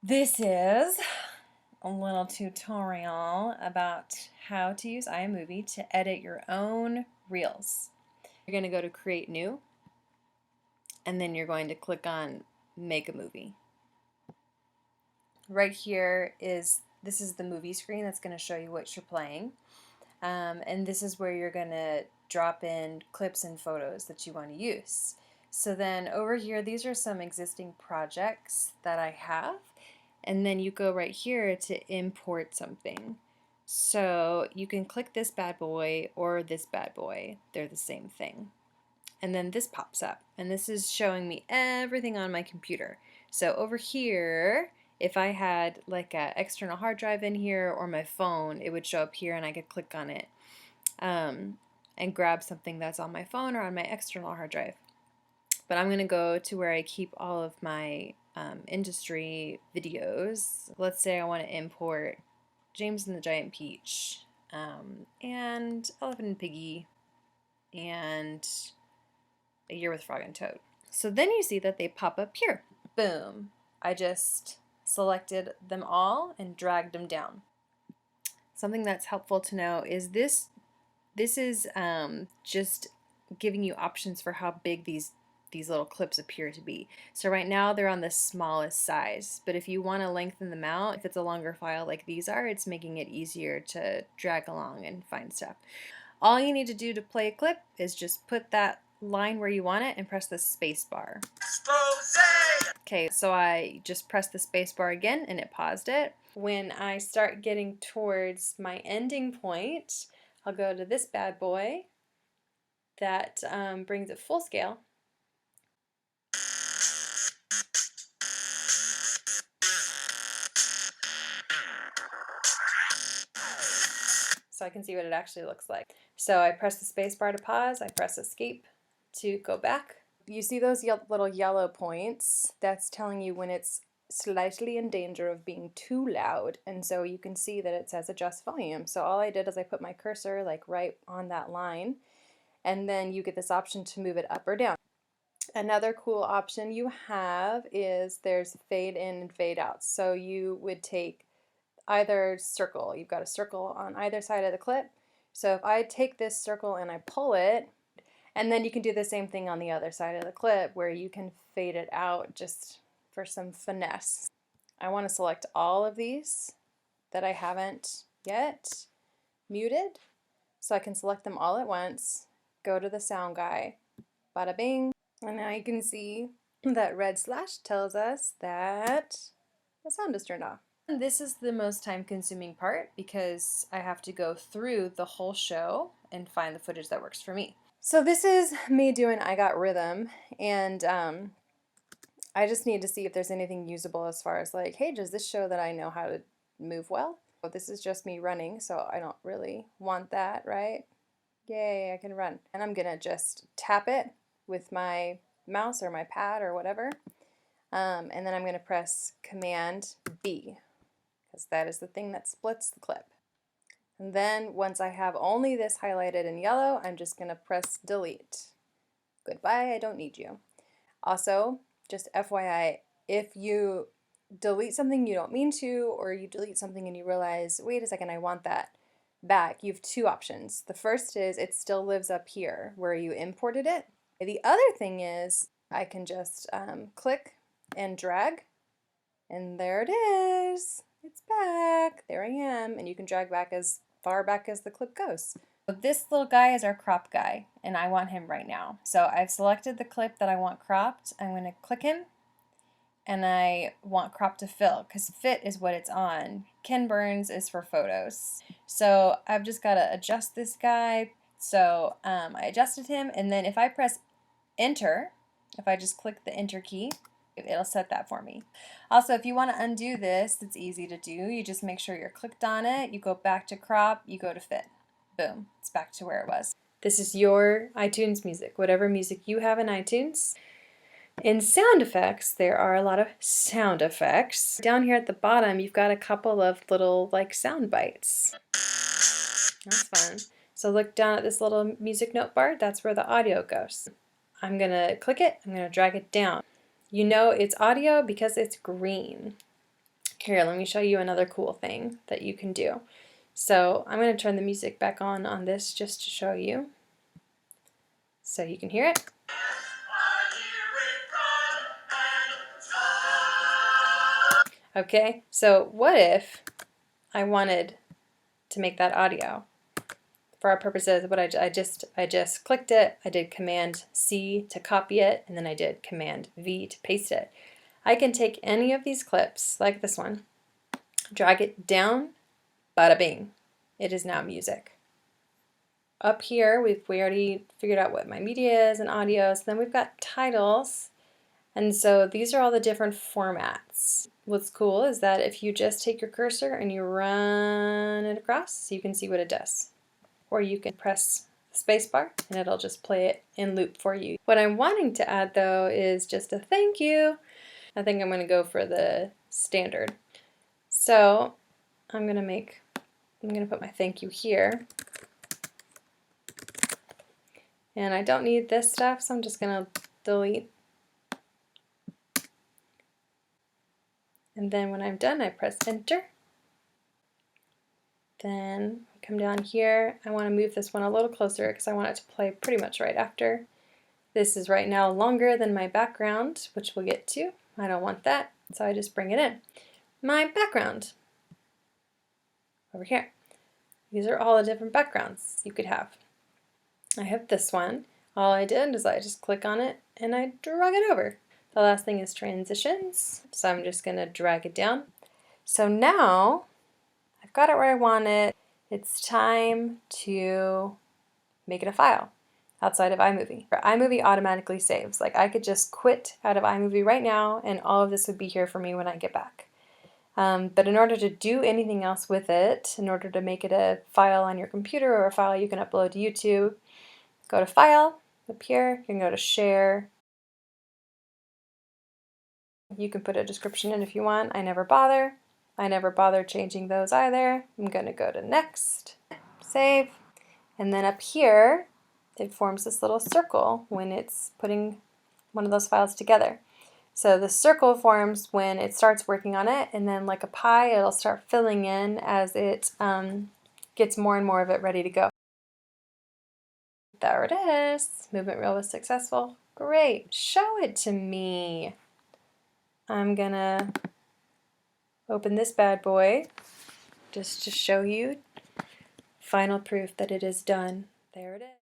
This is a little tutorial about how to use iMovie to edit your own reels. You're going to go to Create New, and then you're going to click on Make a Movie. Right here this is the movie screen that's going to show you what you're playing. And this is where you're going to drop in clips and photos that you want to use. So then over here, these are some existing projects that I have. And then you go right here to import something. So you can click this bad boy or this bad boy. They're the same thing. And then this pops up. And this is showing me everything on my computer. So over here, if I had like an external hard drive in here or my phone, it would show up here and I could click on it and grab something that's on my phone or on my external hard drive. But I'm going to go to where I keep all of my industry videos. Let's say I want to import James and the Giant Peach and Elephant and Piggy and A Year with Frog and Toad. So then you see that they pop up here. Boom. I just selected them all and dragged them down. Something that's helpful to know is this is just giving you options for how big these little clips appear to be. So right now they're on the smallest size, but if you want to lengthen them out, if it's a longer file like these are, it's making it easier to drag along and find stuff. All you need to do to play a clip is just put that line where you want it and press the space bar. Okay, so I just pressed the space bar again and it paused it. When I start getting towards my ending point, I'll go to this bad boy that brings it full scale. So I can see what it actually looks like. So I press the space bar to pause, I press escape to go back. You see those little yellow points? That's telling you when it's slightly in danger of being too loud, and so you can see that it says adjust volume. So all I did is I put my cursor like right on that line, and then you get this option to move it up or down. Another cool option you have is there's fade in and fade out. So you would take either circle. You've got a circle on either side of the clip. So if I take this circle and I pull it, and then you can do the same thing on the other side of the clip where you can fade it out just for some finesse. I want to select all of these that I haven't yet muted, so I can select them all at once, go to the sound guy, bada bing, and now you can see that red slash tells us that the sound is turned off. This is the most time-consuming part because I have to go through the whole show and find the footage that works for me. So this is me doing I Got Rhythm, and I just need to see if there's anything usable as far as like, hey, does this show that I know how to move well? This is just me running, so I don't really want that, right? Yay, I can run. And I'm gonna just tap it with my mouse or my pad or whatever, and then I'm gonna press Command B, because that is the thing that splits the clip. And then once I have only this highlighted in yellow, I'm just going to press delete. Goodbye, I don't need you. Also, just FYI, if you delete something you don't mean to, or you delete something and you realize, wait a second, I want that back, you have two options. The first is it still lives up here where you imported it. The other thing is I can just click and drag, and there it is. It's back. There I am. And you can drag back as far back as the clip goes. So this little guy is our crop guy, and I want him right now. So I've selected the clip that I want cropped. I'm going to click him, and I want crop to fill because fit is what it's on. Ken Burns is for photos. So I've just got to adjust this guy. So I adjusted him, and then if I press enter, if I just click the enter key, it'll set that for me. Also, if you want to undo this, it's easy to do. You just make sure you're clicked on it, you go back to crop, you go to fit. Boom, it's back to where it was. This is your iTunes music, whatever music you have in iTunes. In sound effects, there are a lot of sound effects. Down here at the bottom, you've got a couple of little like sound bites. That's fun. So look down at this little music note bar, that's where the audio goes. I'm gonna click it, I'm gonna drag it down. You know it's audio because it's green. Here, let me show you another cool thing that you can do. So I'm going to turn the music back on this just to show you, so you can hear it. Okay, so what if I wanted to make that audio? For our purposes, what I just clicked it, I did Command C to copy it, and then I did Command V to paste it. I can take any of these clips, like this one, drag it down, bada bing. It is now music. Up here, we already figured out what my media is and audio, so then we've got titles, and so these are all the different formats. What's cool is that if you just take your cursor and you run it across, you can see what it does. Or you can press the spacebar and it'll just play it in loop for you. What I'm wanting to add though is just a thank you. I think I'm going to go for the standard. So I'm going to put my thank you here. And I don't need this stuff, so I'm just going to delete. And then when I'm done, I press enter. Then I come down here. I want to move this one a little closer because I want it to play pretty much right after. This is right now longer than my background, which we'll get to. I don't want that, so I just bring it in. My background over here. These are all the different backgrounds you could have. I have this one. All I did is I just click on it and I drag it over. The last thing is transitions, so I'm just going to drag it down. So now I've got it where I want it. It's time to make it a file outside of iMovie. iMovie automatically saves. Like I could just quit out of iMovie right now and all of this would be here for me when I get back. But in order to do anything else with it, in order to make it a file on your computer or a file you can upload to YouTube, go to File, up here, you can go to Share. You can put a description in if you want. I never bother. I never bother changing those either. I'm going to go to Next, Save, and then up here it forms this little circle when it's putting one of those files together. So the circle forms when it starts working on it, and then like a pie, it'll start filling in as it gets more and more of it ready to go. There it is. Movement reel was successful. Great. Show it to me. I'm gonna open this bad boy just to show you final proof that it is done. There it is.